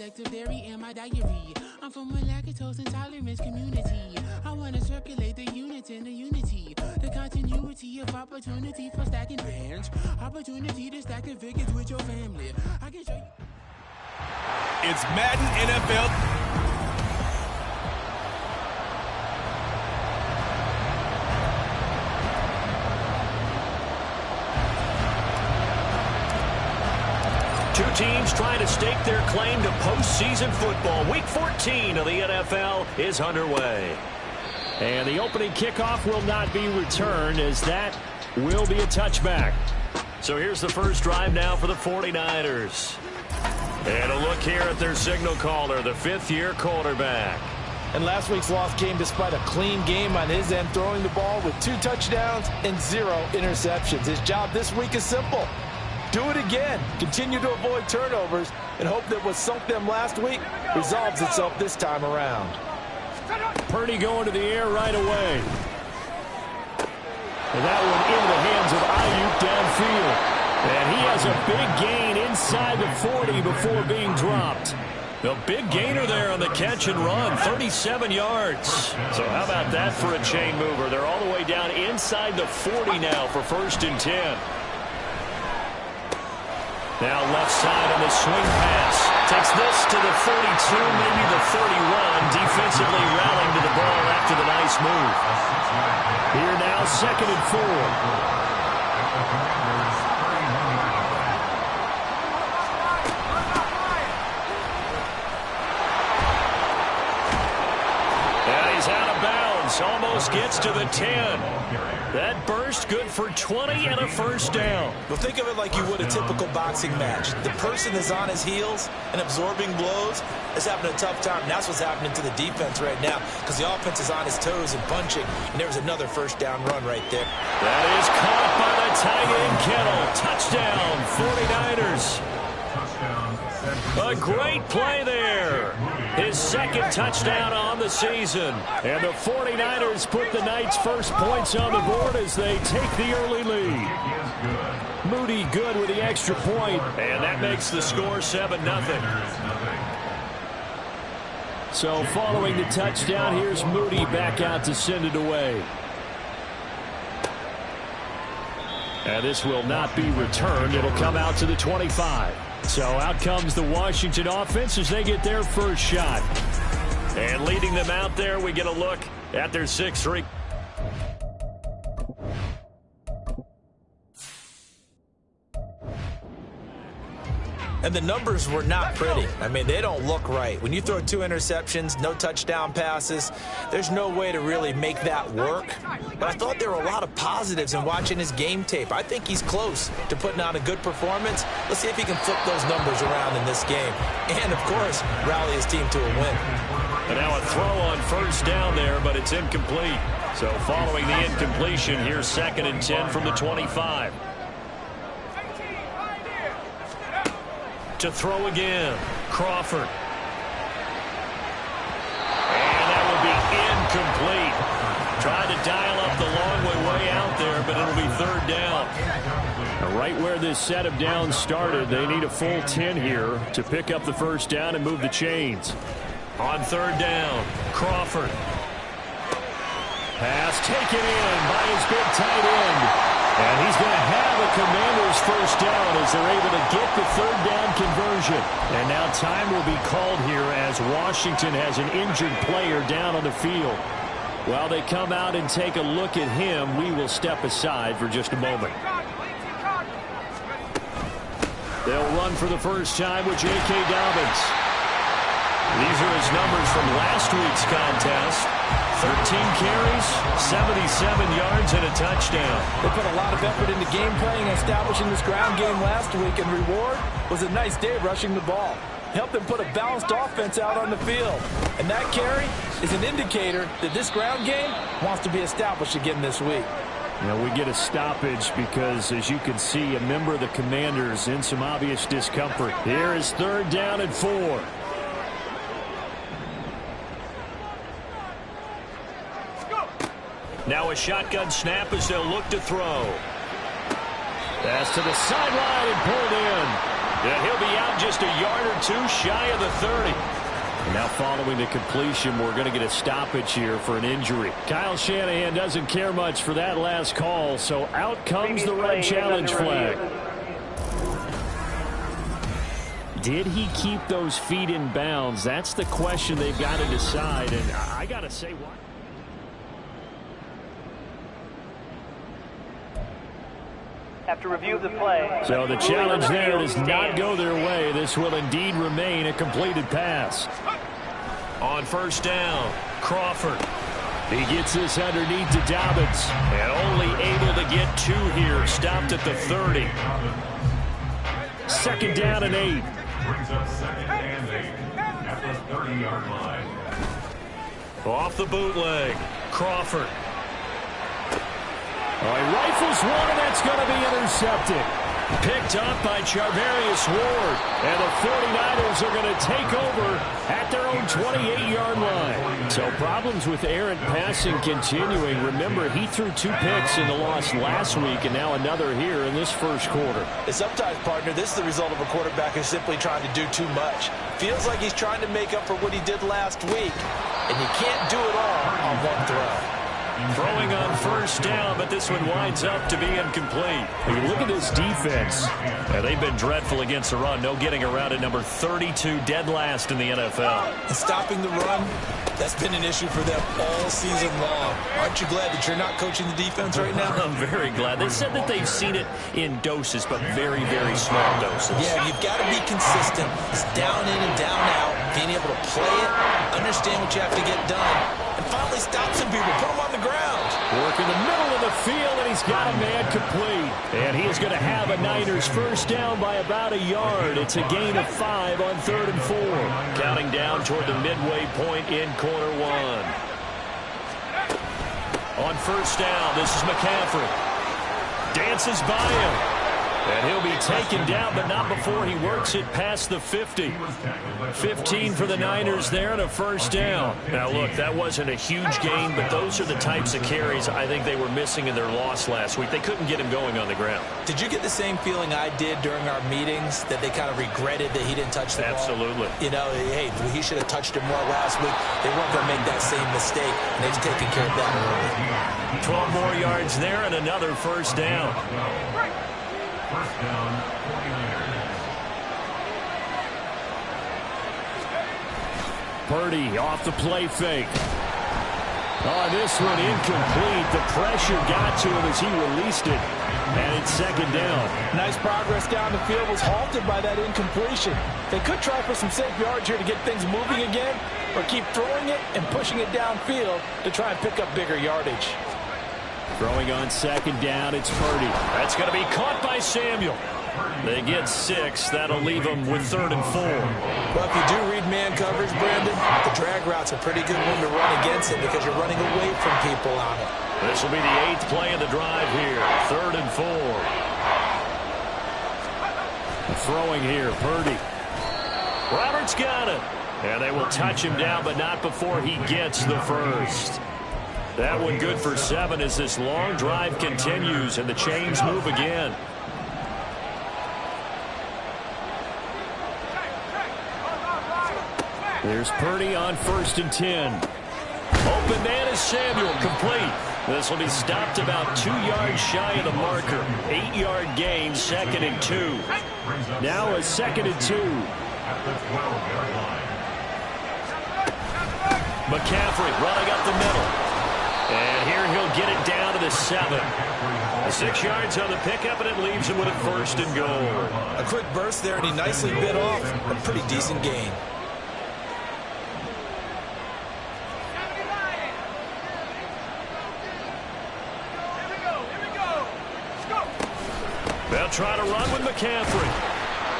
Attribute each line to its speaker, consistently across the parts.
Speaker 1: selective dairy in my diary. I'm from a lactose intolerance community. I want to circulate the units in the unity. The continuity of opportunity for stacking bands. Opportunity to stack figures with your family. I can show you.
Speaker 2: It's Madden NFL.
Speaker 3: Two teams trying to stake their claim to postseason football. Week 14 of the NFL is underway.
Speaker 4: And the opening kickoff will not be returned, as that will be a touchback.
Speaker 3: So here's the first drive now for the 49ers. And a look here at their signal caller, the fifth-year quarterback.
Speaker 5: And last week's loss came despite a clean game on his end, throwing the ball with 2 touchdowns and 0 interceptions. His job this week is simple. Do it again. Continue to avoid turnovers and hope that what sunk them last week resolves itself this time around.
Speaker 4: Purdy going to the air right away. And that one into the hands of Ayuk downfield. And he has a big gain inside the 40 before being dropped.
Speaker 3: The big gainer there on the catch and run, 37 yards. So how about that for a chain mover? They're all the way down inside the 40 now for 1st and 10. Now left side on the swing pass. Takes this to the 42, maybe the 31. Defensively rallying to the ball after the nice move.
Speaker 4: Here now, 2nd and 4.
Speaker 3: Almost gets to the 10. That burst good for 20 and a first down.
Speaker 5: Well, think of it like you would a typical boxing match. The person is on his heels and absorbing blows is having a tough time. And that's what's happening to the defense right now, because the offense is on his toes and punching. And there was another first down run right there.
Speaker 3: That is caught by the tight end Kittle. Touchdown, 49ers. A great play there. His 2nd touchdown on the season. And the 49ers put the Knights' first points on the board as they take the early lead. Moody good with the extra point. And that makes the score 7-0.
Speaker 4: So following the touchdown, here's Moody back out to send it away. And this will not be returned. It'll come out to the 25. So out comes the Washington offense as they get their first shot.
Speaker 3: And leading them out there, we get a look at their 6-3.
Speaker 5: And the numbers were not pretty. I mean, they don't look right. When you throw 2 interceptions, no touchdown passes, there's no way to really make that work. But I thought there were a lot of positives in watching his game tape. I think he's close to putting on a good performance. Let's see if he can flip those numbers around in this game. And, of course, rally his team to a win.
Speaker 3: And now a throw on first down there, but it's incomplete. So following the incompletion, here's 2nd and 10 from the 25. To throw again, Crawford. And that will be incomplete. Tried to dial up the long way out there, but it'll be 3rd down.
Speaker 4: Right where this set of downs started, they need a full 10 here to pick up the first down and move the chains.
Speaker 3: On 3rd down, Crawford.
Speaker 4: Pass taken in by his big tight end. And he's going to have a Commanders first down as they're able to get the 3rd down conversion. And now time will be called here as Washington has an injured player down on the field. While they come out and take a look at him, we will step aside for just a moment. They'll run for the first time with J.K. Dobbins.
Speaker 3: These are his numbers from last week's contest. 13 carries, 77 yards, and a touchdown.
Speaker 5: They put a lot of effort into game playing and establishing this ground game last week, and reward was a nice day rushing the ball. Helped them put a balanced offense out on the field. And that carry is an indicator that this ground game wants to be established again this week.
Speaker 4: Now we get a stoppage because, as you can see, a member of the Commanders in some obvious discomfort. Here is 3rd down and 4.
Speaker 3: Now a shotgun snap as they'll look to throw.
Speaker 4: Pass to the sideline and pulled in.
Speaker 3: And he'll be out just a yard or two shy of the 30.
Speaker 4: And now following the completion, we're going to get a stoppage here for an injury. Kyle Shanahan doesn't care much for that last call, so out comes the red challenge flag. Did he keep those feet in bounds? That's the question they've got to decide, and I got to say what.
Speaker 6: After review of the play.
Speaker 4: So the challenge there does not go their way. This will indeed remain a completed pass.
Speaker 3: On first down, Crawford.
Speaker 4: He gets this underneath to Dobbins.
Speaker 3: And only able to get 2 here. Stopped at the 30.
Speaker 4: Second down and 8.
Speaker 7: Brings up second and 8 at the 30-yard line.
Speaker 3: Off the bootleg, Crawford.
Speaker 4: He rifles one, and that's going to be intercepted.
Speaker 3: Picked up by Charvarius Ward.
Speaker 4: And the 49ers are going to take over at their own 28-yard line. So problems with errant passing continuing. Remember, he threw 2 picks in the loss last week, and now another here in this first quarter.
Speaker 5: Sometimes, partner, this is the result of a quarterback who's simply trying to do too much. Feels like he's trying to make up for what he did last week, and you can't do it all on one throw.
Speaker 3: Throwing on first down, but this one winds up to be incomplete.
Speaker 4: You look at this defense.
Speaker 3: Yeah, they've been dreadful against the run. No getting around at number 32, dead last in the NFL.
Speaker 5: And stopping the run, that's been an issue for them all season long. Aren't you glad that you're not coaching the defense right now?
Speaker 3: I'm very glad. They said that they've seen it in doses, but very, very small doses.
Speaker 5: Yeah, you've got to be consistent. It's down in and down out. Being able to play it, understand what you have to get done, and finally stop some people, put them on the ground.
Speaker 4: Work in the middle of the field, and he's got a man complete. And he is going to have a Niners first down by about a yard. It's a gain of 5 on 3rd and 4.
Speaker 3: Counting down toward the midway point in quarter 1. On first down, this is McCaffrey. Dances by him. And he'll be taken down, but not before he works it past the 50. 15 for the Niners there and a first down. Now, look, that wasn't a huge gain, but those are the types of carries I think they were missing in their loss last week. They couldn't get him going on the ground.
Speaker 5: Did you get the same feeling I did during our meetings, that they kind of regretted that he didn't touch the ball?
Speaker 3: Absolutely.
Speaker 5: You know, hey, he should have touched him more last week. They weren't going to make that same mistake, and they've taken care of that early.
Speaker 3: 12 more yards there and another first down.
Speaker 7: First down, 49ers.
Speaker 4: Purdy off the play fake. Oh, this one incomplete. The pressure got to him as he released it. And it's second down.
Speaker 8: Nice progress down the field, was halted by that incompletion. They could try for some safe yards here to get things moving again, or keep throwing it and pushing it downfield to try and pick up bigger yardage.
Speaker 4: Throwing on second down, it's Purdy.
Speaker 3: That's going to be caught by Samuel. They get 6. That'll leave them with 3rd and 4.
Speaker 5: Well, if you do read man coverage, Brandon, the drag route's a pretty good one to run against it because you're running away from people on it.
Speaker 3: This will be the 8th play of the drive here. 3rd and 4.
Speaker 4: Throwing here, Purdy.
Speaker 3: Roberts got it. And they will touch him down, but not before he gets the first. That one good for 7 as this long drive continues and the chains move again.
Speaker 4: There's Purdy on 1st and 10.
Speaker 3: Open man is Samuel, complete. This will be stopped about 2 yards shy of the marker. 8-yard gain, 2nd and 2.
Speaker 4: Now a 2nd and 2.
Speaker 3: McCaffrey running up the middle. And here he'll get it down to the 7. 6 yards on the pickup, and it leaves him with a 1st and goal.
Speaker 5: A quick burst there, and he nicely bit off a pretty decent gain.
Speaker 3: They'll try to run with McCaffrey.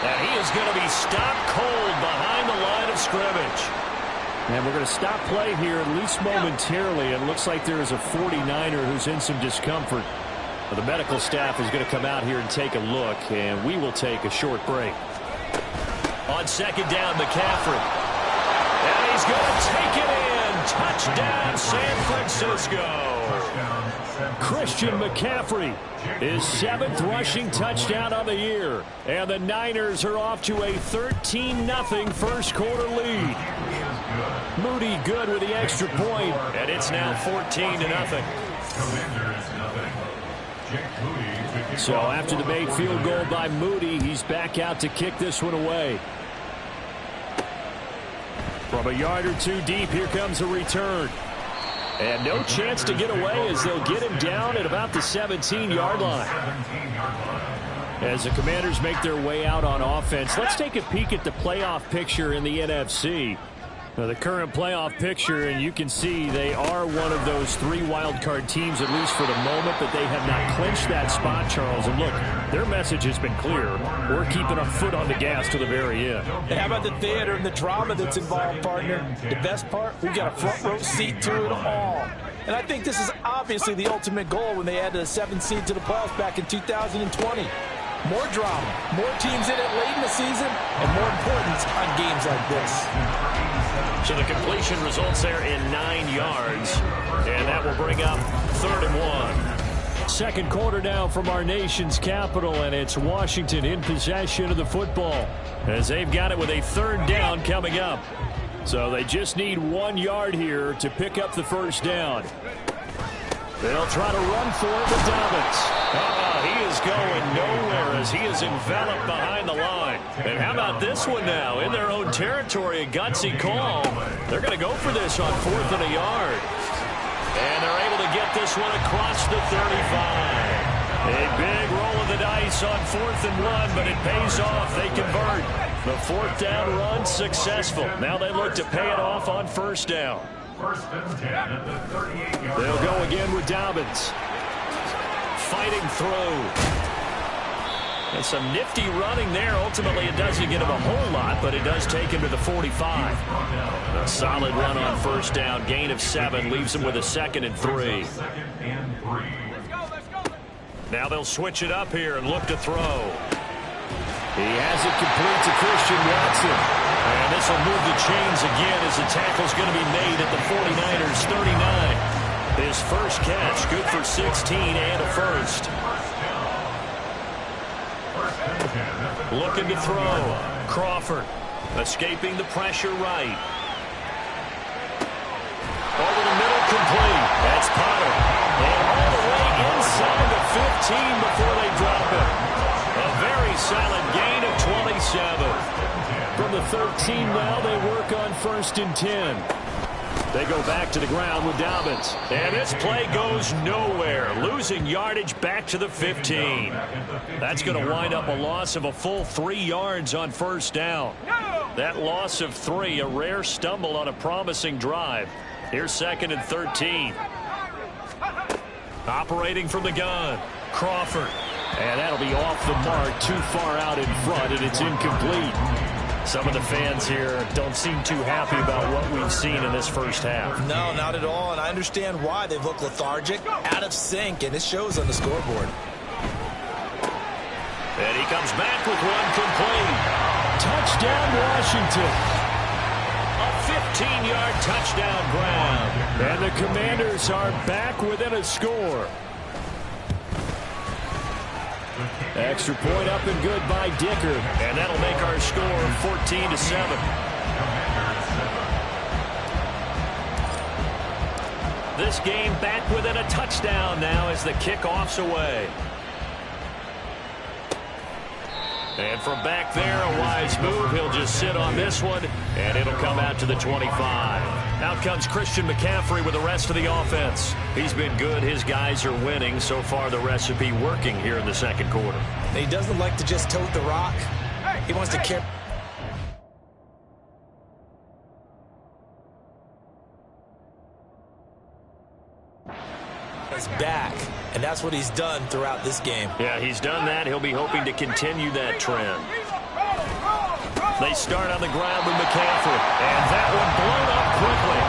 Speaker 3: And he is going to be stopped cold behind the line of scrimmage.
Speaker 4: And we're going to stop play here, at least momentarily. It looks like there is a 49er who's in some discomfort. But the medical staff is going to come out here and take a look, and we will take a short break.
Speaker 3: On second down, McCaffrey. And he's going to take it in. Touchdown, San Francisco. Christian McCaffrey, his 7th rushing touchdown on the year. And the Niners are off to a 13-0 first quarter lead. Moody good with the extra point, and it's now 14-0. So after the made field goal by Moody, he's back out to kick this one away. From a yard or two deep, here comes a return. And no chance to get away as they'll get him down at about the 17-yard line. As the Commanders make their way out on offense, let's take a peek at the playoff picture in the NFC. Now, the current playoff picture, and you can see they are one of those 3 wildcard teams, at least for the moment, but they have not clinched that spot, Charles. And look, their message has been clear. We're keeping our foot on the gas to the very end.
Speaker 8: How about the theater and the drama that's involved, partner? The best part, we got a front row seat to it all. And I think this is obviously the ultimate goal when they added a 7th seed to the playoffs back in 2020. More drama, more teams in it late in the season, and more importance on games like this.
Speaker 3: So the completion results there in 9 yards, and that will bring up 3rd and 1. Second quarter now from our nation's capital, and it's Washington in possession of the football as they've got it with a 3rd down coming up. So they just need 1 yard here to pick up the first down. They'll try to run for it with Dobbins. He is going nowhere as he is enveloped behind the line. And how about this one now? In their own territory, a gutsy call. They're going to go for this on 4th and a yard. And they're able to get this one across the 35. A big roll of the dice on 4th and 1, but it pays off. They convert. The 4th down run successful. Now they look to pay it off on 1st down. They'll go again with Dobbins. Fighting through. And some nifty running there. Ultimately, it doesn't get him a whole lot, but it does take him to the 45. A solid run on 1st down. Gain of 7 leaves him with a 2nd and 3. Now they'll switch it up here and look to throw. He has it complete to Christian Watson. And this will move the chains again as the tackle's going to be made at the 49ers 39. His first catch, good for 16 and a 1st. Looking to throw. Crawford escaping the pressure right. Over the middle, complete. That's Potter. And all the way inside the 15 before they drop it. A very solid gain of 27. From the 13 now, they work on 1st and 10. They go back to the ground with Dobbins. And this play goes nowhere. Losing yardage back to the 15. That's going to wind up a loss of a full 3 yards on 1st down. That loss of 3, a rare stumble on a promising drive. Here's 2nd and 13. Operating from the gun. Crawford. And that'll be off the mark, too far out in front, and it's incomplete. Some of the fans here don't seem too happy about what we've seen in this first half.
Speaker 5: No, not at all, and I understand why. They've looked lethargic, out of sync, and it shows on the scoreboard.
Speaker 3: And he comes back with one complete. Touchdown, Washington. A 15-yard touchdown grab. And the Commanders are back within a score. Extra point up and good by Dicker. And that'll make our score 14-7. This game back within a touchdown now as the kickoff's away. And from back there, a wise move. He'll just sit on this one, and it'll come out to the 25. Out comes Christian McCaffrey with the rest of the offense. He's been good. His guys are winning. So far, the recipe working here in the second quarter.
Speaker 5: He doesn't like to just tote the rock. He wants to carry. His back, and that's what he's done throughout this game.
Speaker 3: Yeah, he's done that. He'll be hoping to continue that trend. They start on the ground with McCaffrey, and that one blown up quickly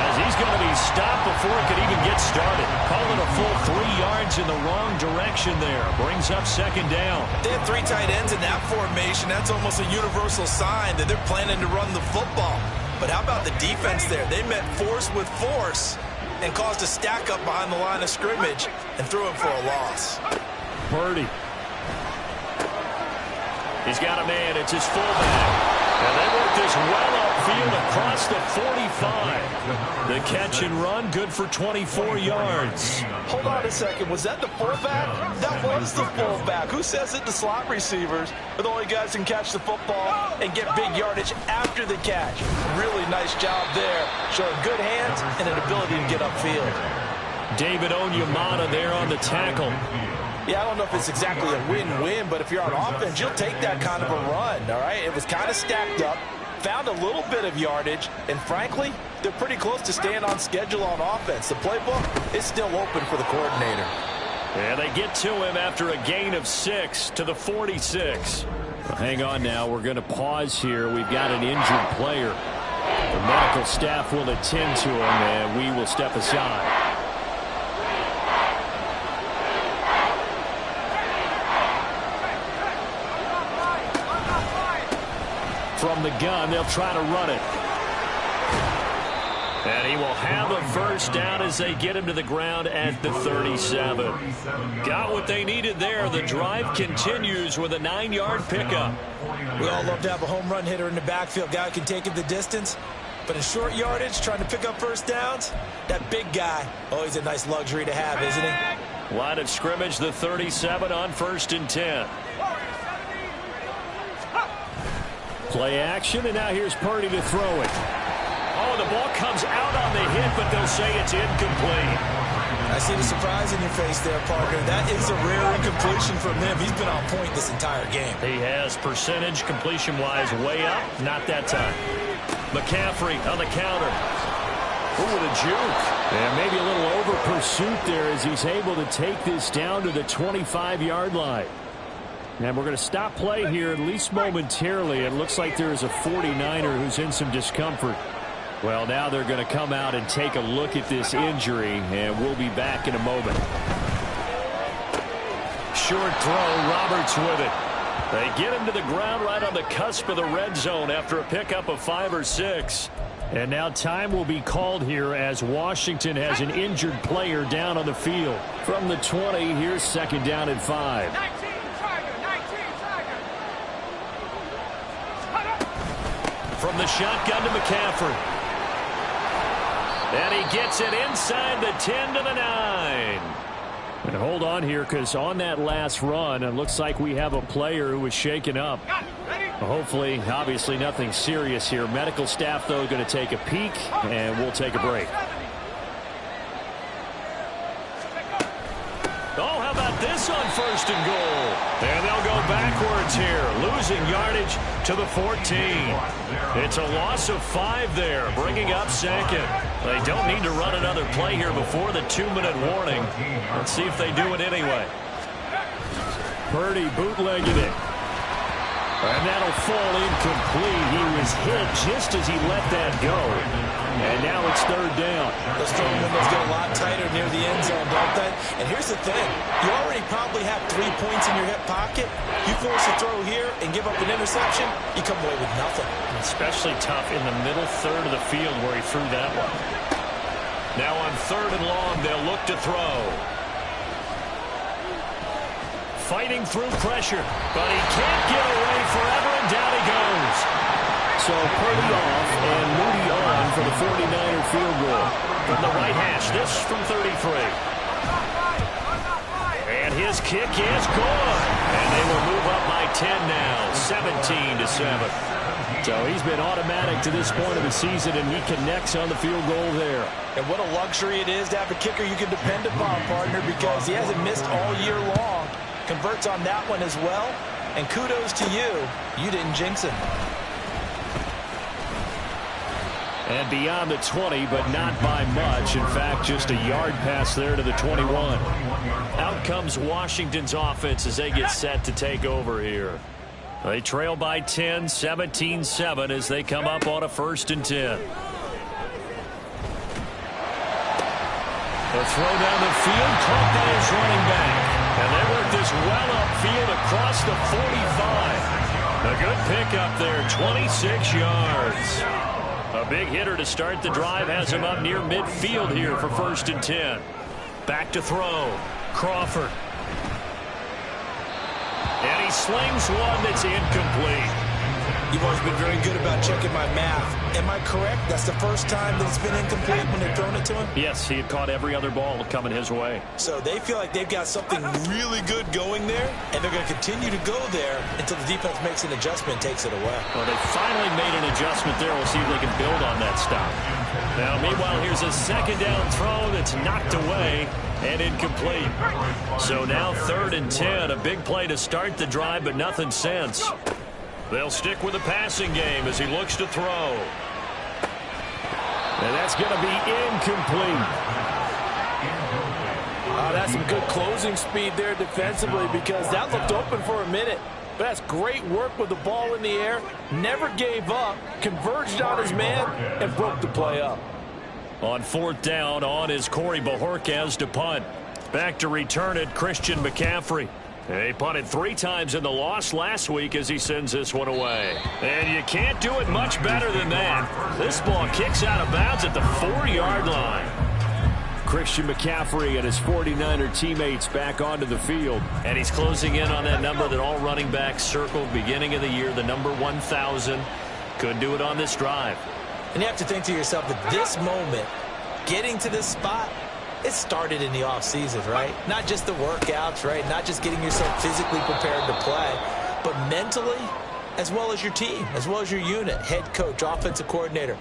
Speaker 3: as he's going to be stopped before it could even get started. Calling a full 3 yards in the wrong direction there. Brings up 2nd down.
Speaker 5: They have 3 tight ends in that formation. That's almost a universal sign that they're planning to run the football. But how about the defense there? They met force with force. and caused a stack up behind the line of scrimmage and threw him for a loss.
Speaker 3: Purdy. He's got a man. It's his fullback. And they work this well upfield across the 45. The catch and run, good for 24 yards.
Speaker 8: Hold on a second. Was that the fullback? That was the fullback. Who says it? The slot receivers are the only guys who can catch the football and get big yardage after the catch. Really nice job there, showing good hands and an ability to get upfield.
Speaker 3: David Onyemata there on the tackle.
Speaker 8: Yeah, I don't know if it's exactly a win-win, but if you're on offense, you'll take that kind of a run, all right? It was kind of stacked up, found a little bit of yardage, and frankly, they're pretty close to staying on schedule on offense. The playbook is still open for the coordinator.
Speaker 3: And they get to him after a gain of 6 to the 46. Well, hang on now. We're going to pause here. We've got an injured player. The medical staff will attend to him, and we will step aside. From the gun, they'll try to run it. And he will have a first down as they get him to the ground at the 37. Got what they needed there. The drive continues with a 9-yard pickup.
Speaker 5: We all love to have a home run hitter in the backfield. Guy who can take it the distance. But in short yardage, trying to pick up first downs, that big guy, always a nice luxury to have, isn't he?
Speaker 3: Line of scrimmage, the 37 on 1st and 10. Play action, and now here's Purdy to throw it. Oh, the ball comes out on the hit, but they'll say it's incomplete.
Speaker 5: I see the surprise in your face there, partner. That is a rare incompletion from him. He's been on point this entire game.
Speaker 3: He has percentage completion-wise way up. Not that time. McCaffrey on the counter. Ooh, with a juke. And maybe a little over-pursuit there as he's able to take this down to the 25-yard line. And we're going to stop play here, at least momentarily. It looks like there is a 49er who's in some discomfort. Well, now they're going to come out and take a look at this injury, and we'll be back in a moment. Short throw, Roberts with it. They get him to the ground right on the cusp of the red zone after a pickup of 5 or 6. And now time will be called here as Washington has an injured player down on the field. From the 20, here's 2nd down and 5. From the shotgun to McCaffrey. And he gets it inside the 10 to the 9. And hold on here, because on that last run, it looks like we have a player who was shaken up. Hopefully, obviously nothing serious here. Medical staff, though, going to take a peek, and we'll take a break. Oh, how about this on 1st and goal? And they'll go backwards here, losing yardage to the 14. It's a loss of 5 there, bringing up 2nd. They don't need to run another play here before the 2-minute warning. Let's see if they do it anyway. Purdy bootlegging it. And that'll fall incomplete. He was hit just as he let that go. And now it's 3rd down.
Speaker 5: Those throwing windows get a lot tighter near the end zone, don't they? And here's the thing. You already probably have 3 points in your hip pocket. You force a throw here and give up an interception, you come away with nothing.
Speaker 3: Especially tough in the middle third of the field where he threw that one. Now on 3rd and long, they'll look to throw. Fighting through pressure, but he can't get away forever, and down he goes. So Purdy off and Moody on for the 49er field goal. From the right hash, this from 33. And his kick is good. And they will move up by 10 now, 17-7. So he's been automatic to this point of the season, and he connects on the field goal there.
Speaker 5: And what a luxury it is to have a kicker you can depend upon, partner, because he hasn't missed all year long. Converts on that one as well. And kudos to you. You didn't jinx him.
Speaker 3: And beyond the 20, but not by much. In fact, just a yard pass there to the 21. Out comes Washington's offense as they get set to take over here. They trail by 10, 17-7 as they come up on a 1st and 10. The throw down the field, caught by his running back. And they work this well upfield across the 45. A good pickup there, 26 yards. A big hitter to start the drive has him up near midfield here for 1st and 10. Back to throw. Crawford. And he slings one that's incomplete.
Speaker 5: You've always been very good about checking my math. Am I correct? That's the first time that it's been incomplete when they've thrown it to him?
Speaker 3: Yes, he had caught every other ball coming his way.
Speaker 5: So they feel like they've got something really good going there, and they're going to continue to go there until the defense makes an adjustment and takes it away.
Speaker 3: Well, they finally made an adjustment there. We'll see if they can build on that stop. Now, meanwhile, here's a 2nd down throw that's knocked away and incomplete. So now 3rd and 10, a big play to start the drive, but nothing since. They'll stick with the passing game as he looks to throw. And that's going to be incomplete.
Speaker 8: That's some good closing speed there defensively, because that looked open for a minute. But that's great work with the ball in the air. Never gave up, converged on his man, and broke the play up.
Speaker 3: On 4th down, on is Corey Bajorquez to punt. Back to return it, Christian McCaffrey. He punted 3 times in the loss last week as he sends this one away. And you can't do it much better than that. This ball kicks out of bounds at the 4-yard line. Christian McCaffrey and his 49er teammates back onto the field. And he's closing in on that number that all running backs circled beginning of the year, the number 1,000. Could do it on this drive.
Speaker 5: And you have to think to yourself that this moment, getting to this spot, it started in the offseason, right? Not just the workouts, right? Not just getting yourself physically prepared to play, but mentally, as well as your team, as well as your unit, head coach, offensive coordinator.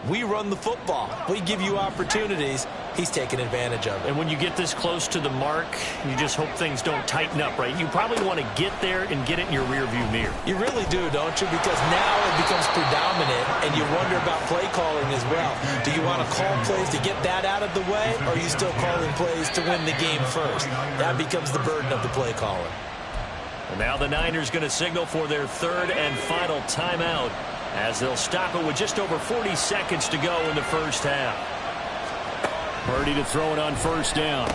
Speaker 5: We run the football. We give you opportunities. He's taking advantage of it.
Speaker 3: And when you get this close to the mark, you just hope things don't tighten up, right? You probably want to get there and get it in your rearview mirror.
Speaker 5: You really do, don't you? Because now it becomes predominant, and you wonder about play calling as well. Do you want to call plays to get that out of the way, or are you still calling plays to win the game first? That becomes the burden of the play caller.
Speaker 3: And now the Niners going to signal for their 3rd and final timeout, as they'll stop it with just over 40 seconds to go in the first half. Purdy to throw it on 1st down.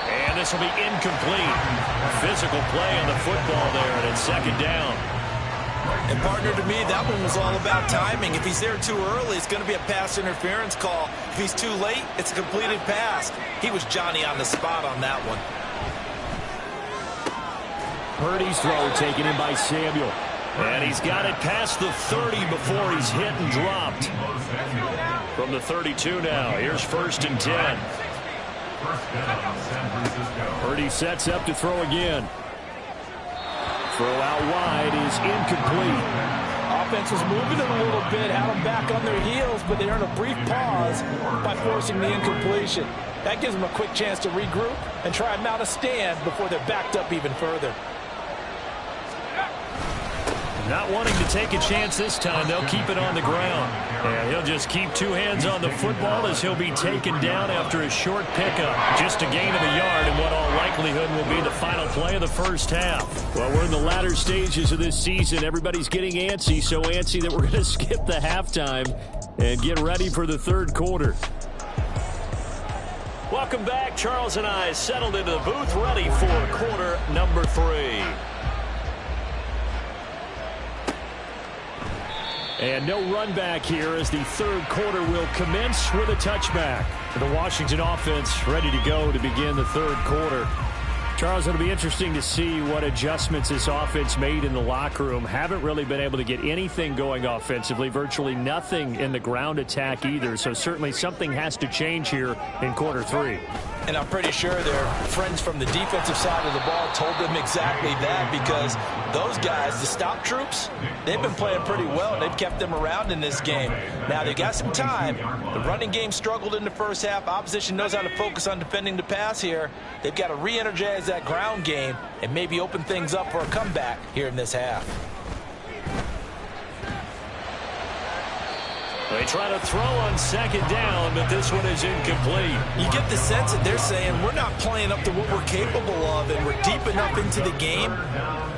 Speaker 3: And this will be incomplete. Physical play on the football there, and it's 2nd down.
Speaker 5: And partner, to me, that one was all about timing. If he's there too early, it's going to be a pass interference call. If he's too late, it's a completed pass. He was Johnny on the spot on that one.
Speaker 3: Purdy's throw taken in by Samuel. And he's got it past the 30 before he's hit and dropped. From the 32 now, here's 1st and 10. Purdy sets up to throw again. Throw out wide is incomplete.
Speaker 8: Offense was moving it a little bit, had them back on their heels, but they earned a brief pause by forcing the incompletion. That gives them a quick chance to regroup and try and mount a stand before they're backed up even further.
Speaker 3: Not wanting to take a chance this time, they'll keep it on the ground. And he'll just keep 2 hands on the football as he'll be taken down after a short pickup. Just a gain of a yard in what all likelihood will be the final play of the first half. Well, we're in the latter stages of this season. Everybody's getting antsy, so antsy that we're going to skip the halftime and get ready for the 3rd quarter. Welcome back. Charles and I settled into the booth ready for quarter number 3. And no run back here as the 3rd quarter will commence with a touchback. The Washington offense ready to go to begin the 3rd quarter. Charles, it'll be interesting to see what adjustments this offense made in the locker room. Haven't really been able to get anything going offensively, virtually nothing in the ground attack either. So certainly something has to change here in quarter 3.
Speaker 5: And I'm pretty sure their friends from the defensive side of the ball told them exactly that, because those guys, the stop troops, they've been playing pretty well. They've kept them around in this game. Now, they got some time. The running game struggled in the first half. Opposition knows how to focus on defending the pass here. They've got to re-energize that ground game and maybe open things up for a comeback here in this half.
Speaker 3: They try to throw on 2nd down, but this one is incomplete.
Speaker 5: You get the sense that they're saying we're not playing up to what we're capable of, and we're deep enough into the game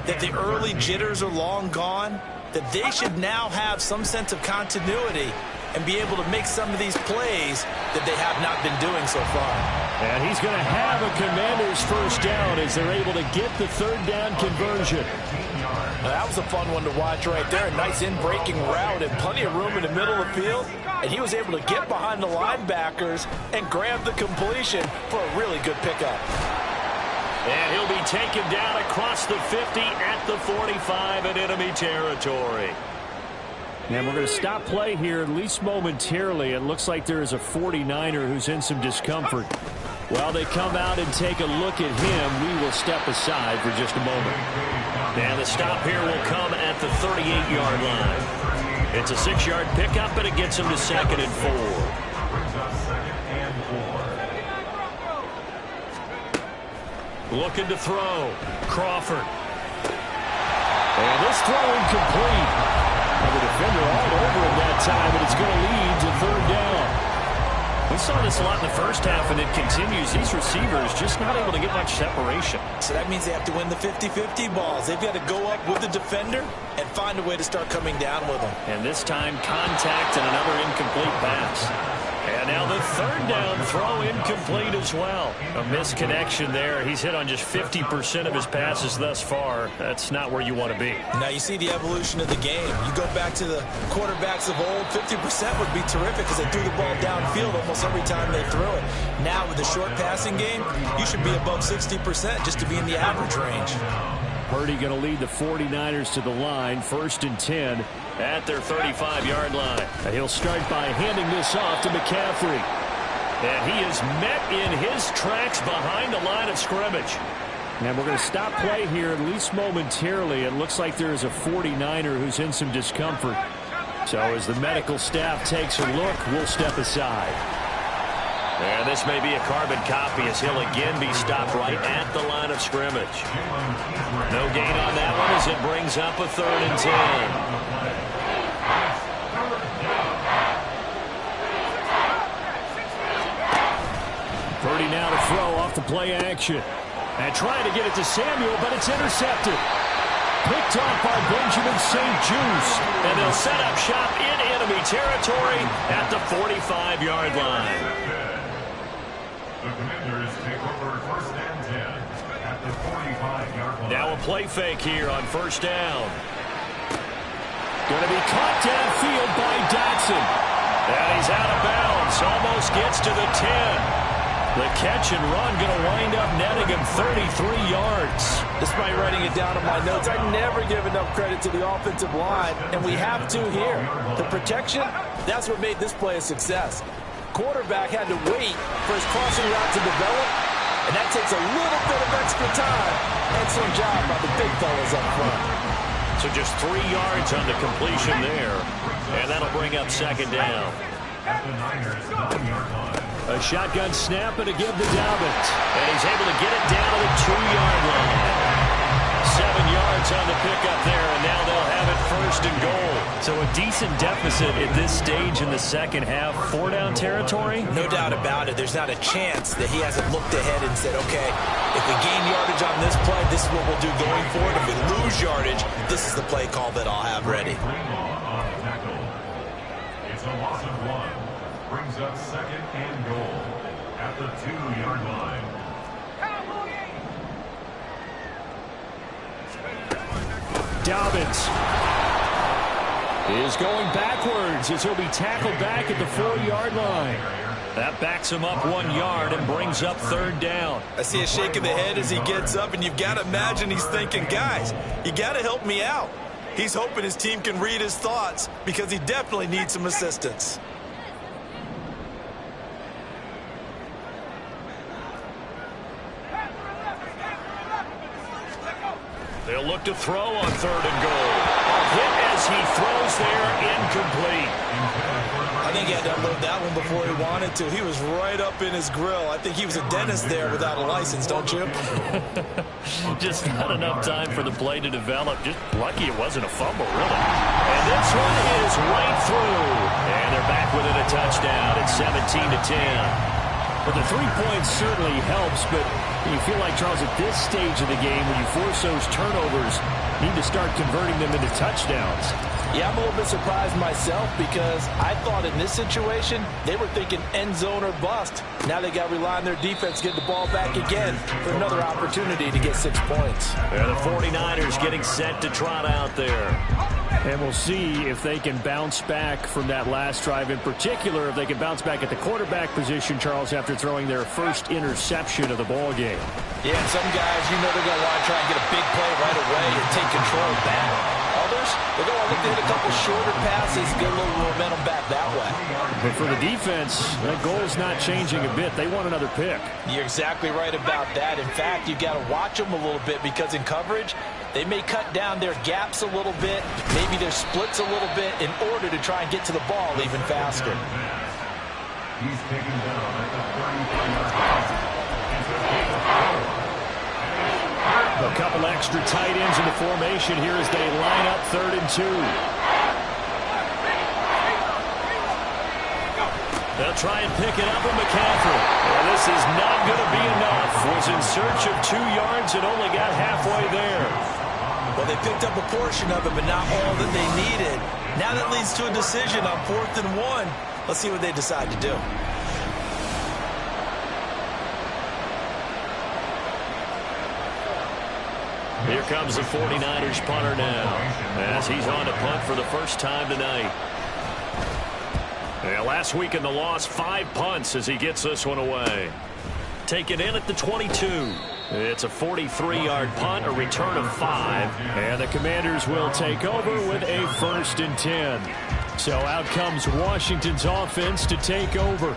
Speaker 5: that the early jitters are long gone, that they should now have some sense of continuity and be able to make some of these plays that they have not been doing so far.
Speaker 4: And he's going to have a Commanders first down as they're able to get the third down conversion.
Speaker 8: That was a fun one to watch right there. A nice in-breaking route and plenty of room in the middle of the field. And he was able to get behind the linebackers and grab the completion for a really good pickup.
Speaker 3: And he'll be taken down across the 50 at the 45 in enemy territory.
Speaker 4: And we're going to stop play here, at least momentarily. It looks like there is a 49er who's in some discomfort. While they come out and take a look at him, we will step aside for just a moment.
Speaker 3: And the stop here will come at the 38-yard line. It's a 6-yard pickup, and it gets him to 2nd and 4. Looking to throw. Crawford.
Speaker 4: And this throw incomplete. The defender all over him that time, and it's going to lead to third down.
Speaker 3: We saw this a lot in the first half, and it continues. These receivers just not able to get much separation.
Speaker 8: So that means they have to win the 50-50 balls. They've got to go up with the defender and find a way to start coming down with them.
Speaker 3: And this time, contact and another incomplete pass. And now the third down throw incomplete as well. A misconnection there. He's hit on just 50% of his passes thus far. That's not where you want to be.
Speaker 8: Now you see the evolution of the game. You go back to the quarterbacks of old, 50% would be terrific because they threw the ball downfield almost every time they threw it. Now with the short passing game, you should be above 60% just to be in the average range.
Speaker 4: Purdy going to lead the 49ers to the line, 1st and 10
Speaker 3: at their 35-yard line.
Speaker 4: And he'll start by handing this off to McCaffrey.
Speaker 3: And he is met in his tracks behind the line of scrimmage.
Speaker 4: And we're going to stop play here, at least momentarily. It looks like there is a 49er who's in some discomfort. So as the medical staff takes a look, we'll step aside.
Speaker 3: And this may be a carbon copy as he'll again be stopped right at the line of scrimmage. No gain on that one as it brings up a 3rd and 10.
Speaker 4: Purdy now to throw off the play action. And trying to get it to Samuel, but it's intercepted. Picked off by Benjamin St. Juice.
Speaker 3: And they'll set up shop in enemy territory at the 45-yard line.
Speaker 7: The Commanders take over 1st and 10 at the 45-yard line.
Speaker 3: Now a play fake here on 1st down.
Speaker 4: Going to be caught downfield by Dotson.
Speaker 3: And he's out of bounds. Almost gets to the 10. The catch and run going to wind up netting him 33 yards.
Speaker 8: Despite writing it down in my notes, I never give enough credit to the offensive line, and we have to here. The protection, that's what made this play a success. Quarterback had to wait for his crossing route to develop, and that takes a little bit of extra time. Excellent job by the big fellas up front.
Speaker 3: So just 3 yards on the completion there, and that'll bring up 2nd down.
Speaker 7: At the Niners' 9-yard line.
Speaker 4: A shotgun snap and a give to Dobbins.
Speaker 3: And he's able to get it down to the 2-yard line. 7 yards on the pickup there, and now they'll have it 1st and goal.
Speaker 4: So a decent deficit at this stage in the second half. 4-down territory?
Speaker 8: No doubt about it. There's not a chance that he hasn't looked ahead and said, okay, if we gain yardage on this play, this is what we'll do going forward. If we lose yardage, this is the play call that I'll have ready.
Speaker 7: It's a loss of 1. Brings up 2nd and goal at the 2-yard line.
Speaker 4: Dobbins is going backwards as he'll be tackled back at the 4-yard line.
Speaker 3: That backs him up 1 yard and brings up 3rd down.
Speaker 8: I see a shake of the head as he gets up, and you've got to imagine he's thinking, guys, you got to help me out. He's hoping his team can read his thoughts because he definitely needs some assistance.
Speaker 3: They'll look to throw on 3rd and goal. Hit as he throws there, incomplete.
Speaker 8: I think he had to unload that one before he wanted to. He was right up in his grill. I think he was a dentist there without a license, don't you?
Speaker 3: Just not enough time for the play to develop. Just lucky it wasn't a fumble, really. And this one is right through. And they're back within a touchdown. It's 17-10.
Speaker 4: But the 3 points certainly helps, but you feel like, Charles, at this stage of the game, when you force those turnovers, you need to start converting them into touchdowns.
Speaker 8: Yeah, I'm a little bit surprised myself because I thought in this situation they were thinking end zone or bust. Now they got to rely on their defense to get the ball back again for another opportunity to get 6 points.
Speaker 3: And the 49ers getting set to trot out there.
Speaker 4: And we'll see if they can bounce back from that last drive. In particular, if they can bounce back at the quarterback position, Charles, after throwing their first interception of the ball game.
Speaker 8: Yeah, and some guys, you know they're going to want to try and get a big play right away and take control back. Others, they're going to look to hit a couple shorter passes, get a little momentum back that way.
Speaker 4: But for the defense, that goal's not changing a bit. They want another pick.
Speaker 8: You're exactly right about that. In fact, you got to watch them a little bit because in coverage, they may cut down their gaps a little bit, maybe their splits a little bit in order to try and get to the ball even faster.
Speaker 7: He's taken down at the 35-yard line.
Speaker 4: A couple extra tight ends in the formation here as they line up 3rd and 2.
Speaker 3: They'll try and pick it up with McCaffrey. And this is not going to be enough. Was in search of 2 yards and only got halfway there.
Speaker 5: Well, they picked up a portion of it, but not all that they needed. Now that leads to a decision on 4th and 1. Let's see what they decide to do.
Speaker 3: Here comes the 49ers punter now as he's on to punt for the first time tonight. Yeah, last week in the loss, 5 punts as he gets this one away. Taken in at the 22. It's a 43-yard punt, a return of 5.
Speaker 4: And the Commanders will take over with a 1st and 10. So out comes Washington's offense to take over.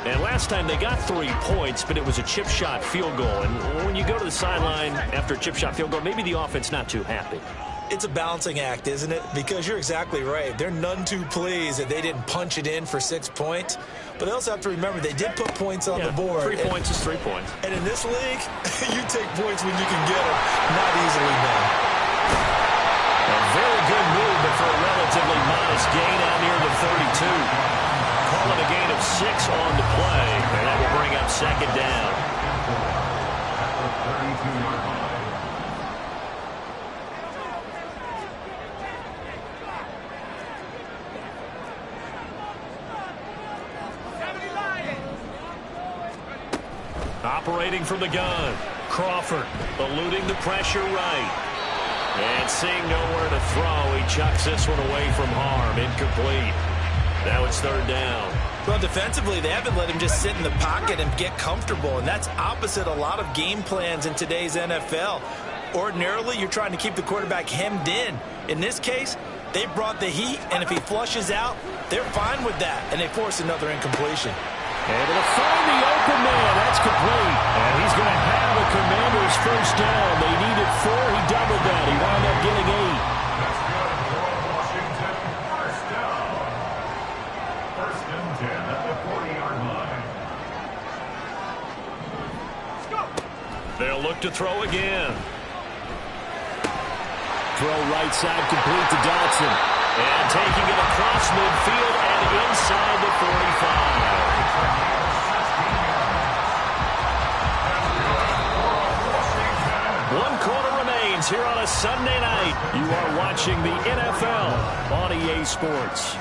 Speaker 3: And last time they got 3 points, but it was a chip shot field goal. And when you go to the sideline after a chip shot field goal, maybe the offense not too happy.
Speaker 5: It's a balancing act, isn't it? Because you're exactly right. They're none too pleased that they didn't punch it in for 6 points. But they also have to remember they did put points on the board.
Speaker 3: 3 points is 3 points.
Speaker 5: And in this league, you take points when you can get them. Not easily done.
Speaker 3: A very good move, but for a relatively modest gain out near the 32. Calling a gain of 6 on the play, and that will bring up 2nd down. Operating from the gun, Crawford eluding the pressure right. And seeing nowhere to throw, he chucks this one away from harm, incomplete. Now it's 3rd down.
Speaker 5: Well, defensively, they haven't let him just sit in the pocket and get comfortable, and that's opposite a lot of game plans in today's NFL. Ordinarily, you're trying to keep the quarterback hemmed in. In this case, they brought the heat, and if he flushes out, they're fine with that, and they force another incompletion.
Speaker 4: Able to find the open man. That's complete. And he's going to have a Commander's 1st down. They needed 4. He doubled that. He wound up getting 8.
Speaker 3: They'll look to throw again.
Speaker 4: Throw right side complete to Dotson.
Speaker 3: And taking it across midfield and inside the 45. 1 quarter remains here on a Sunday night. You are watching the NFL on EA Sports.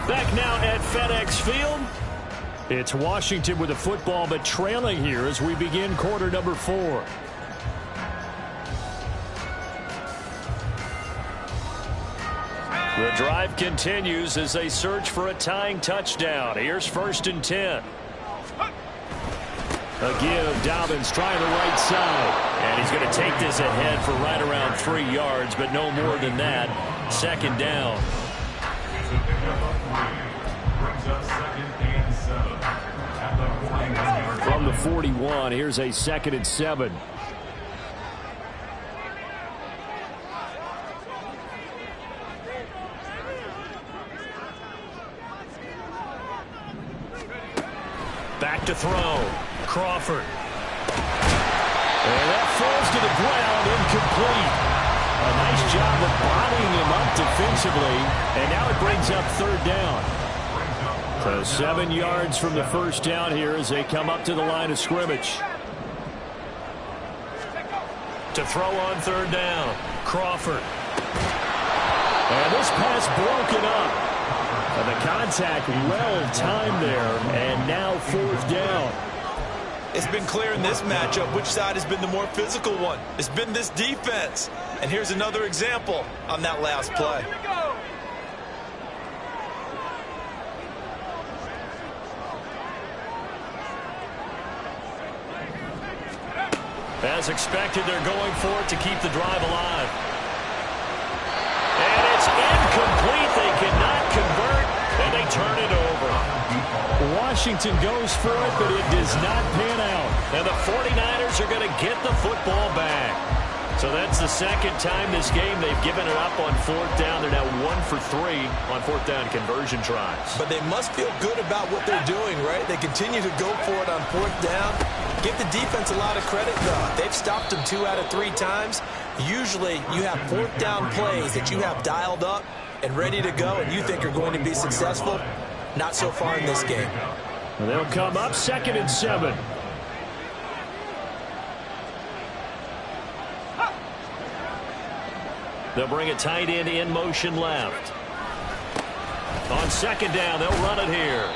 Speaker 3: Back now at FedEx Field.
Speaker 4: It's Washington with the football, but trailing here as we begin quarter number 4.
Speaker 3: The drive continues as they search for a tying touchdown. Here's 1st and 10.
Speaker 4: A give, Dobbins trying the right side.
Speaker 3: And he's going to take this ahead for right around 3 yards, but no more than that. 2nd down.
Speaker 4: From the 41, here's a 2nd and 7.
Speaker 3: Back to throw. Crawford. And that falls to the ground, incomplete. A nice job of bodying him up defensively. And now it brings up 3rd down.
Speaker 4: So 7 yards from the 1st down here as they come up to the line of scrimmage.
Speaker 3: To throw on 3rd down. Crawford.
Speaker 4: And this pass broken up. And the contact well timed there, and now fourth down.
Speaker 5: It's been clear in this matchup which side has been the more physical one. It's been this defense. And here's another example on that last play.
Speaker 3: As expected, they're going for it to keep the drive alive. And it's incomplete. They cannot convert, and they turn it over.
Speaker 4: Washington goes for it, but it does not pan out.
Speaker 3: And the 49ers are going to get the football back. So that's the second time this game they've given it up on fourth down. They're now 1 for 3 on fourth down conversion tries.
Speaker 5: But they must feel good about what they're doing, right? They continue to go for it on fourth down. Give the defense a lot of credit, though. They've stopped them 2 out of 3 times. Usually you have fourth down plays that you have dialed up and ready to go and you think are going to be successful. Not so far in this game.
Speaker 4: And they'll come up 2nd and 7.
Speaker 3: They'll bring a tight end in motion left. On second down, they'll run it here.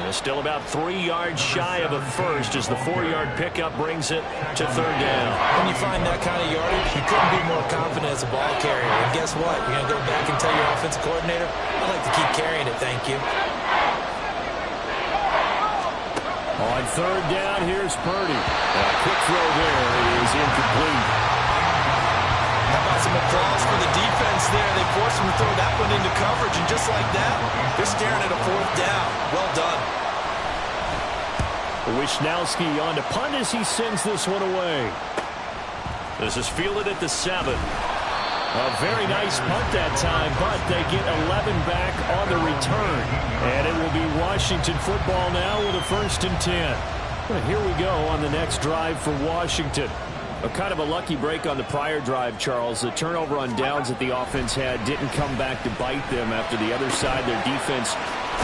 Speaker 3: And still about 3 yards shy of a first as the 4-yard pickup brings it to third down.
Speaker 5: When you find that kind of yardage, you couldn't be more confident as a ball carrier. And guess what? You're going to go back and tell your offensive coordinator, I'd like to keep carrying it, thank you.
Speaker 4: On third down, here's Purdy. A quick throw there is incomplete.
Speaker 5: How about some applause for the defense there? They forced him to throw that one into coverage, and just like that, they're staring at a fourth down. Well done.
Speaker 4: Wishnowski on to punt as he sends this one away.
Speaker 3: This is fielded at the 7.
Speaker 4: A very nice punt that time, but they get 11 back on the return. And it will be Washington football now with a 1st and 10. Well, here we go on the next drive for Washington. A kind of a lucky break on the prior drive, Charles. The turnover on downs that the offense had didn't come back to bite them after the other side. Their defense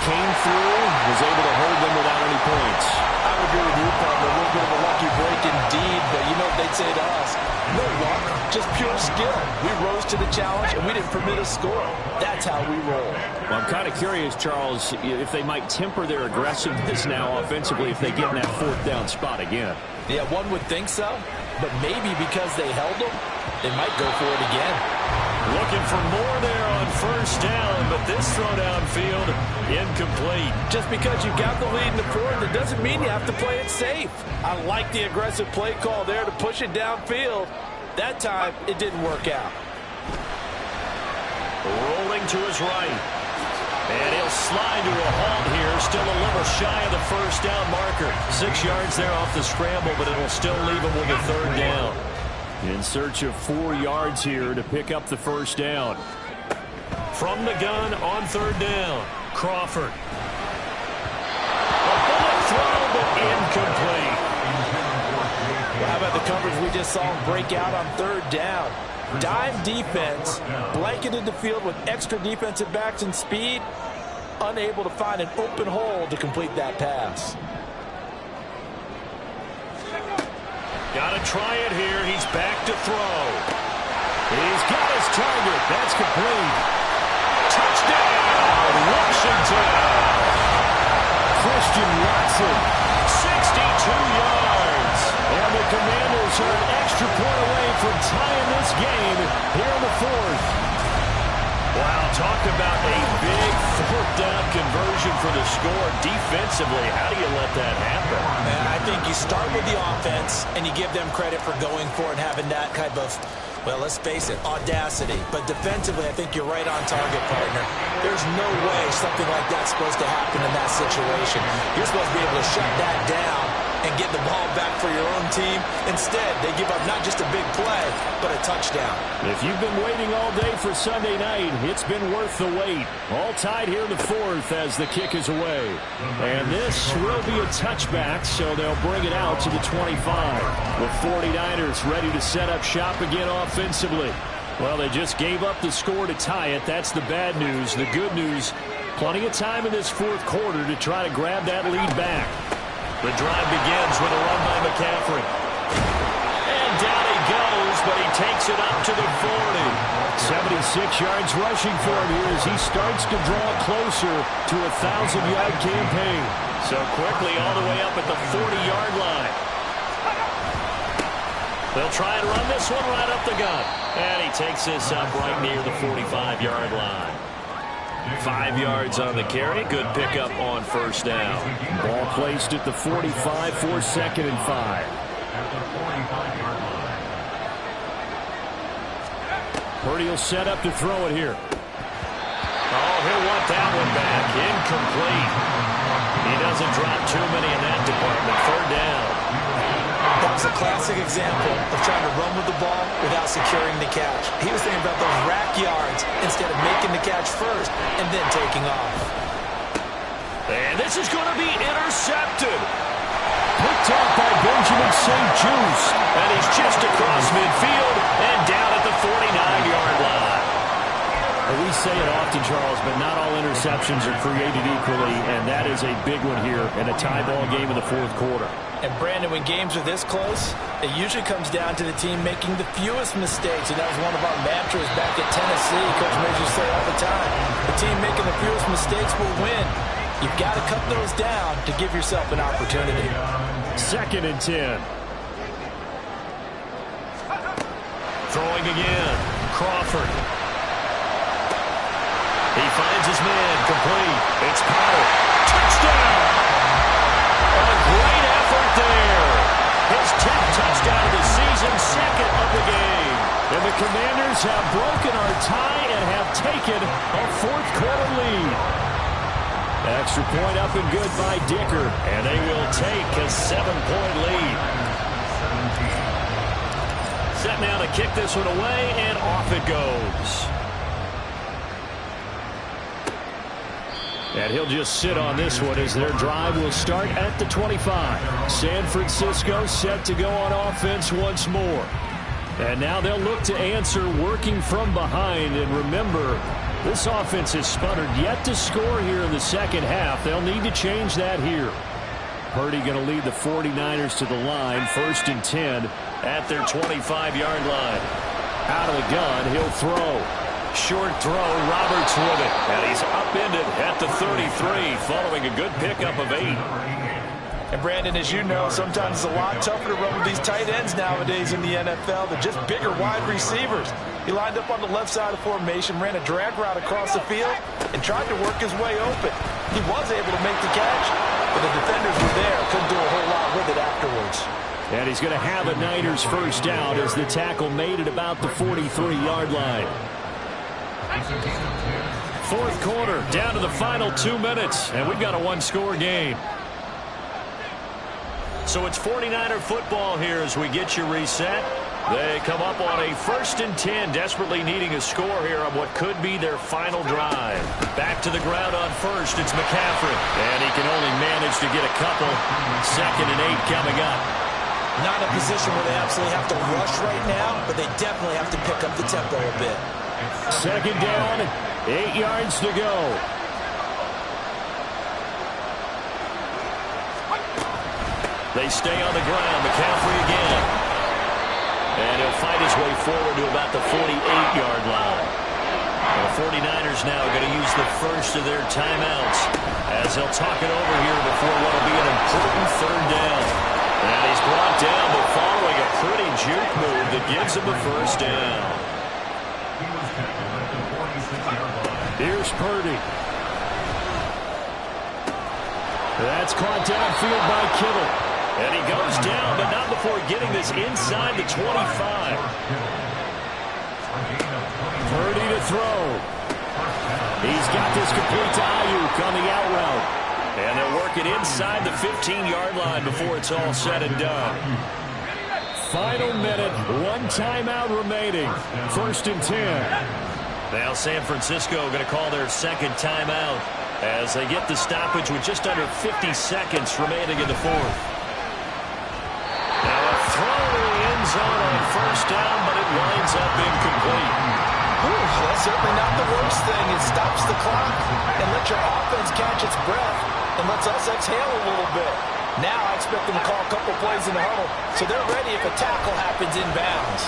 Speaker 4: came through, was able to hold them without any points.
Speaker 5: I would agree with you, partner. A little bit of a lucky break indeed, but you know what they'd say to us? No luck, just pure skill. We rose to the challenge, and we didn't permit a score. That's how we roll.
Speaker 4: Well, I'm kind of curious, Charles, if they might temper their aggressiveness now offensively if they get in that fourth down spot again.
Speaker 5: Yeah, one would think so, but maybe because they held them, they might go for it again.
Speaker 3: Looking for more there on first down, but this throw downfield, incomplete.
Speaker 8: Just because you got the lead in the fourth, it doesn't mean you have to play it safe. I like the aggressive play call there to push it downfield. That time, it didn't work out.
Speaker 3: Rolling to his right. And he'll slide to a halt here, still a little shy of the first down marker. 6 yards there off the scramble, but it'll still leave him with a third down.
Speaker 4: In search of 4 yards here to pick up the first down.
Speaker 3: From the gun on third down, Crawford. A bullet throw, but incomplete.
Speaker 8: Well, how about the coverage we just saw him break out on third down? Dime defense, blanketed the field with extra defensive backs and speed, unable to find an open hole to complete that pass.
Speaker 3: Got to try it here. He's back to throw. He's got his target. That's complete. Touchdown, Washington.
Speaker 4: Christian Watson.
Speaker 3: 62 yards.
Speaker 4: And the Commanders are an extra point away from tying this game here in the fourth.
Speaker 3: Wow, talk about a big fourth down conversion for the score. Defensively, how do you let that happen?
Speaker 5: And I think you start with the offense and you give them credit for going for it and having that kind of, well, let's face it, audacity. But defensively, I think you're right on target, partner. There's no way something like that's supposed to happen in that situation. You're supposed to be able to shut that down and get the ball back for your own team. Instead, they give up not just a big play, but a touchdown.
Speaker 4: If you've been waiting all day for Sunday night, it's been worth the wait. All tied here in the fourth as the kick is away. And this will be a touchback, so they'll bring it out to the 25. The 49ers ready to set up shop again offensively. Well, they just gave up the score to tie it. That's the bad news. The good news, plenty of time in this fourth quarter to try to grab that lead back.
Speaker 3: The drive begins with a run by McCaffrey. And down he goes, but he takes it up to the 40.
Speaker 4: 76 yards rushing for him here as he starts to draw closer to a 1,000-yard campaign.
Speaker 3: So quickly all the way up at the 40-yard line. They'll try and run this one right up the gut. And he takes this up right near the 45-yard line. 5 yards on the carry. Good pickup on first down.
Speaker 4: Ball placed at the 45 for 2nd and 5. Purdy will set up to throw it here.
Speaker 3: Oh, he'll want that one back. Incomplete. He doesn't drop too many in that department. 3rd down.
Speaker 5: That was a classic example of trying to run with the ball without securing the catch. He was thinking about those rack yards instead of making the catch first and then taking off.
Speaker 3: And this is going to be intercepted.
Speaker 4: Picked off by Benjamin St. Juste.
Speaker 3: And he's just across midfield and down at the 49-yard line.
Speaker 4: We say it often, Charles, but not all interceptions are created equally, and that is a big one here in a tie ball game in the 4th quarter.
Speaker 8: And Brandon, when games are this close, it usually comes down to the team making the fewest mistakes, and that was one of our mantras back at Tennessee. Coach Major used to say all the time, the team making the fewest mistakes will win. You've got to cut those down to give yourself an opportunity.
Speaker 4: 2nd and 10.
Speaker 3: Throwing again. Crawford. He finds his man. Complete. It's Potter. Touchdown! A great effort there. His 10th touchdown of the season, 2nd of the game.
Speaker 4: And the Commanders have broken our tie and have taken a 4th quarter lead. Extra point up and good by Dicker.
Speaker 3: And they will take a 7-point lead. Set now to kick this one away, and off it goes.
Speaker 4: And he'll just sit on this one as their drive will start at the 25. San Francisco set to go on offense once more. And now they'll look to answer working from behind. And remember, this offense has sputtered yet to score here in the 2nd half. They'll need to change that here. Purdy going to lead the 49ers to the line. 1st and 10
Speaker 3: at their 25-yard line.
Speaker 4: Out of the gun, he'll throw.
Speaker 3: Short throw, Roberts with it. And he's upended at the 33 following a good pickup of 8.
Speaker 8: And Brandon, as you know, sometimes it's a lot tougher to run with these tight ends nowadays in the NFL than just bigger wide receivers. He lined up on the left side of the formation, ran a drag route across the field, and tried to work his way open. He was able to make the catch, but the defenders were there. Couldn't do a whole lot with it afterwards.
Speaker 4: And he's going to have a Niners first down as the tackle made it about the 43-yard line.
Speaker 3: 4th quarter, down to the final 2 minutes, and we've got a 1-score game. So it's 49er football here as we get you reset. They come up on a 1st and 10, desperately needing a score here on what could be their final drive. Back to the ground on first, it's McCaffrey. And he can only manage to get a couple. 2nd and 8 coming up.
Speaker 5: Not in a position where they absolutely have to rush right now, but they definitely have to pick up the tempo a bit.
Speaker 4: 2nd down, 8 yards to go.
Speaker 3: They stay on the ground. McCaffrey again. And he'll fight his way forward to about the 48-yard line. The 49ers now going to use the first of their timeouts as they'll talk it over here before what will be an important 3rd down. And he's brought down, but following a pretty juke move that gives him the first down.
Speaker 4: Here's Purdy. That's caught downfield by Kittle.
Speaker 3: And he goes down, but not before getting this inside the 25.
Speaker 4: Purdy to throw. He's got this complete to Ayuk on the out route.
Speaker 3: And they'll work it inside the 15-yard line before it's all said and done.
Speaker 4: Final minute, 1 timeout remaining. 1st and 10.
Speaker 3: Now San Francisco going to call their 2nd timeout as they get the stoppage with just under 50 seconds remaining in the 4th. Now a throw to the end zone on 1st down, but it winds up incomplete.
Speaker 8: That's certainly not the worst thing. It stops the clock and lets your offense catch its breath and lets us exhale a little bit. Now I expect them to call a couple plays in the huddle so they're ready if a tackle happens inbounds.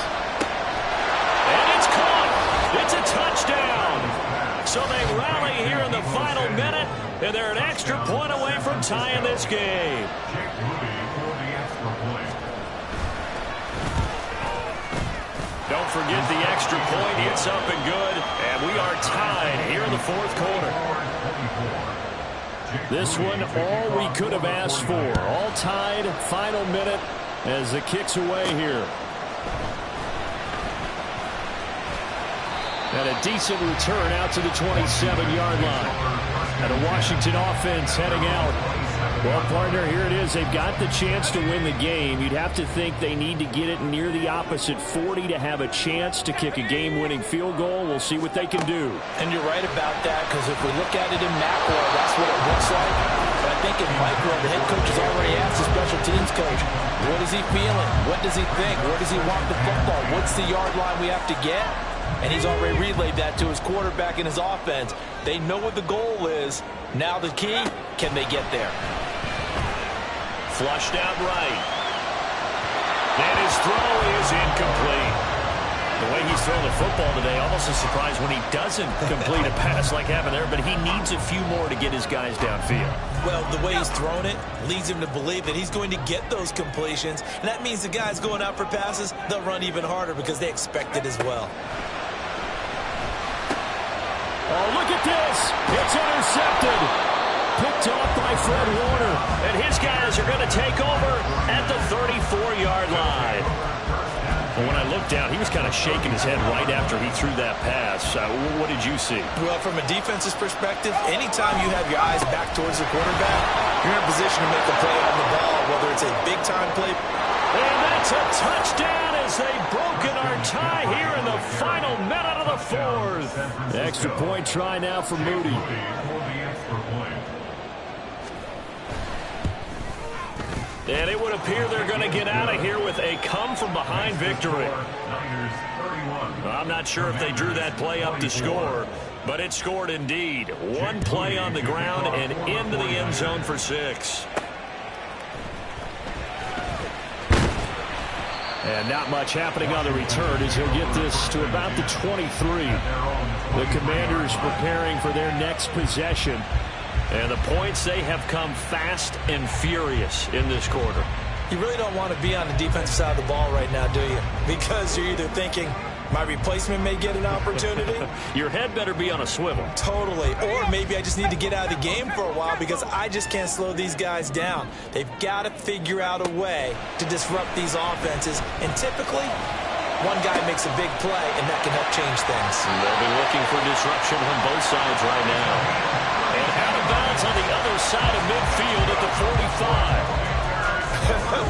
Speaker 3: And it's caught. It's a And they're an extra point away from tying this game. Don't forget the extra point. It's up and good. And we are tied here in the fourth quarter. This one, all we could have asked for. All tied, final minute as the kick's away here. And a decent return out to the 27-yard line. And a Washington offense heading out. Well, partner, here it is. They've got the chance to win the game. You'd have to think they need to get it near the opposite 40 to have a chance to kick a game-winning field goal. We'll see what they can do.
Speaker 8: And you're right about that, because if we look at it in macro, that's what it looks like. But I think in micro, the head coach has already asked the special teams coach, what is he feeling? What does he think? Where does he want the football? What's the yard line we have to get? And he's already relayed that to his quarterback and his offense. They know what the goal is. Now the key, can they get there?
Speaker 3: Flushed out right. And his throw is incomplete. The way he's throwing the football today, almost a surprise when he doesn't complete a pass like happened there, but he needs a few more to get his guys downfield.
Speaker 5: Well, the way he's thrown it leads him to believe that he's going to get those completions, and that means the guys going out for passes, they'll run even harder because they expect it as well.
Speaker 3: Oh, look at this. It's intercepted. Picked off by Fred Warner. And his guys are going to take over at the 34-yard line. Well, when I looked down, he was kind of shaking his head right after he threw that pass. What did you see?
Speaker 5: Well, from a defense's perspective, anytime you have your eyes back towards the quarterback, you're in a position to make a play on the ball, whether it's a big-time play.
Speaker 3: And that's a touchdown as they've broken our tie here in the final minute of the fourth. Extra point try now for Moody. And it would appear they're going to get out of here with a come-from-behind victory. I'm not sure if they drew that play up to score, but it scored indeed. One play on the ground and into the end zone for 6. And not much happening on the return as he'll get this to about the 23. The Commanders preparing for their next possession. And the points, they have come fast and furious in this quarter.
Speaker 5: You really don't want to be on the defensive side of the ball right now, do you? Because you're either thinking, my replacement may get an opportunity.
Speaker 3: Your head better be on a swivel.
Speaker 5: Totally. Or maybe I just need to get out of the game for a while because I just can't slow these guys down. They've got to figure out a way to disrupt these offenses. And typically, one guy makes a big play, and that can help change things.
Speaker 3: They'll be looking for disruption on both sides right now. And out of bounds on the other side of midfield at the 45.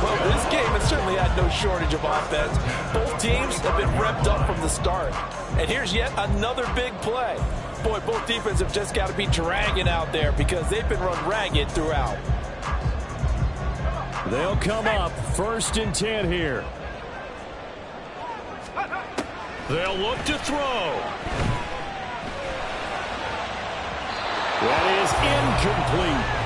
Speaker 8: Well, this game has certainly had no shortage of offense. Both teams have been revved up from the start. And here's yet another big play. Boy, both defenses have just got to be dragging out there because they've been run ragged throughout.
Speaker 3: They'll come up 1st and 10 here. They'll look to throw. That is incomplete.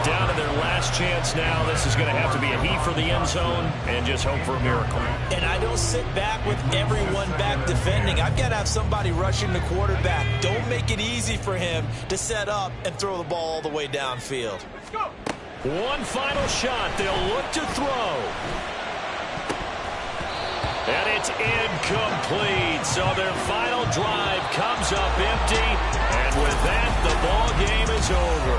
Speaker 3: Down to their last chance now. This is going to have to be a heat for the end zone and just hope for a miracle.
Speaker 5: And I don't sit back with everyone back defending. I've got to have somebody rushing the quarterback. Don't make it easy for him to set up and throw the ball all the way downfield.
Speaker 3: Let's go. One final shot. They'll look to throw. And it's incomplete. So their final drive comes up empty. And with that, the ball game is over.